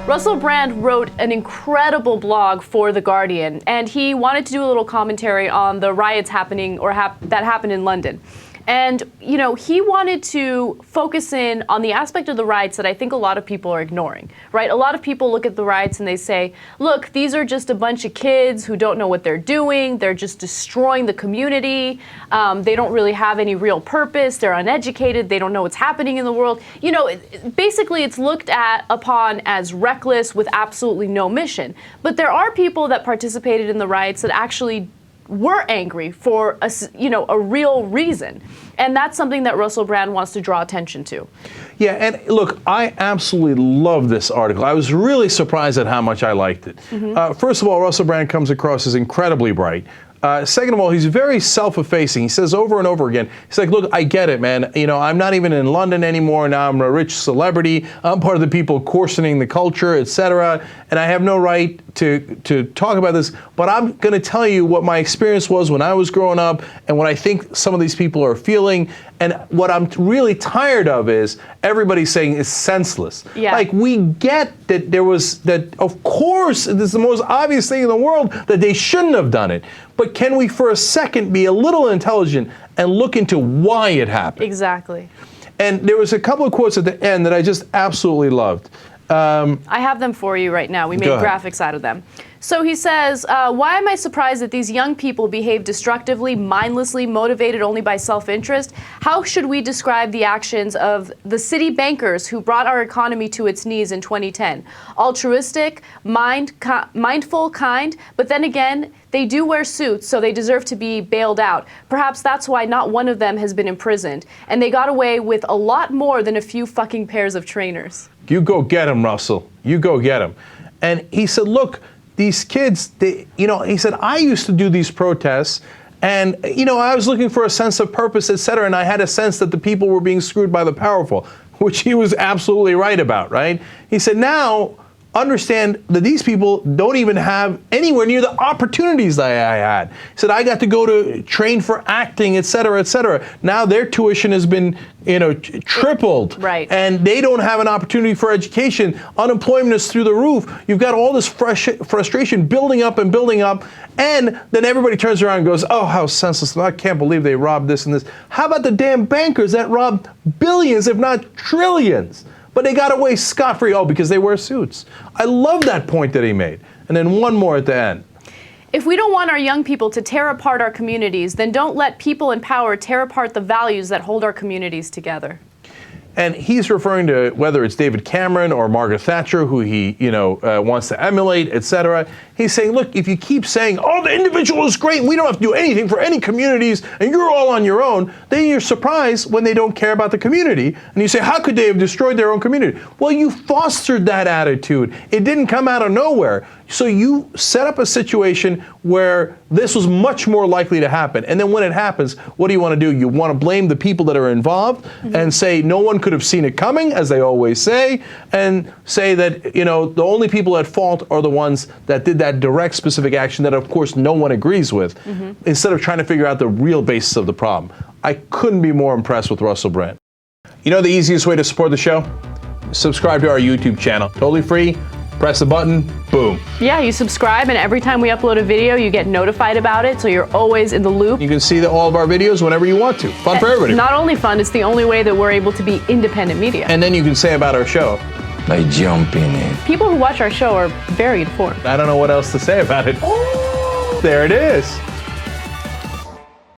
Russell Brand wrote an incredible blog for The Guardian, and he wanted to do a little commentary on the riots happening that happened in London. And, you know, he wanted to focus in on the aspect of the riots that I think a lot of people are ignoring, right? A lot of people look at the riots and they say, look, these are just a bunch of kids who don't know what they're doing. They're just destroying the community. They don't really have any real purpose. They're uneducated. They don't know what's happening in the world. You know, basically it's looked upon as reckless with absolutely no mission. But there are people that participated in the riots that actually were angry for a real reason. And that's something that Russell Brand wants to draw attention to. Yeah, and look, I absolutely love this article. I was really surprised at how much I liked it. First of all, Russell Brand comes across as incredibly bright. Second of all, he's very self-effacing. He says over and over again, he's like, look, I get it, man. You know, I'm not even in London anymore. Now I'm a rich celebrity. I'm part of the people coarsening the culture, etc. And I have no right to talk about this. But I'm going to tell you what my experience was when I was growing up and what I think some of these people are feeling. And what I'm really tired of is everybody saying it's senseless. Yeah. Like, we get that of course, this is the most obvious thing in the world, that they shouldn't have done it. But can we for a second be a little intelligent and look into why it happened? Exactly. And there was a couple of quotes at the end that I just absolutely loved. I have them for you right now. We made graphics out of them. So he says, why am I surprised that these young people behave destructively, mindlessly, motivated only by self-interest? How should we describe the actions of the city bankers who brought our economy to its knees in 2010? Altruistic, mindful, kind, but then again, they do wear suits, so they deserve to be bailed out. Perhaps that's why not one of them has been imprisoned. And they got away with a lot more than a few fucking pairs of trainers. You go get him, Russell. You go get him. And he said, look, these kids, he said, I used to do these protests and, I was looking for a sense of purpose, et cetera. And I had a sense that the people were being screwed by the powerful, which he was absolutely right about, right? He said, now understand that these people don't even have anywhere near the opportunities that I had. He said, I got to go to train for acting, et cetera, et cetera. Now their tuition has been, tripled. Right. And they don't have an opportunity for education. Unemployment is through the roof. You've got all this frustration building up and building up. And then everybody turns around and goes, oh, how senseless. I can't believe they robbed this and this. How about the damn bankers that robbed billions, if not trillions? But they got away scot-free, because they wear suits. I love that point that he made. And then one more at the end. If we don't want our young people to tear apart our communities, then don't let people in power tear apart the values that hold our communities together. And he's referring to whether it's David Cameron or Margaret Thatcher, who he, wants to emulate, et cetera. He's saying, look, if you keep saying, oh, the individual is great, and we don't have to do anything for any communities, and you're all on your own, then you're surprised when they don't care about the community. And you say, how could they have destroyed their own community? Well, you fostered that attitude. It didn't come out of nowhere. So you set up a situation where this was much more likely to happen. And then when it happens, what do you want to do? You want to blame the people that are involved and say no one could have seen it coming, as they always say, and say that, the only people at fault are the ones that did that direct specific action that, of course, no one agrees with, instead of trying to figure out the real basis of the problem. I couldn't be more impressed with Russell Brand. The easiest way to support the show? Subscribe to our YouTube channel. Totally free. Press the button, boom. Yeah, you subscribe, and every time we upload a video, you get notified about it, so you're always in the loop. You can see all of our videos whenever you want to. Fun for everybody. Not only fun, it's the only way that we're able to be independent media. And then you can say about our show, I jump in it. People who watch our show are very informed. I don't know what else to say about it. Oh, there it is.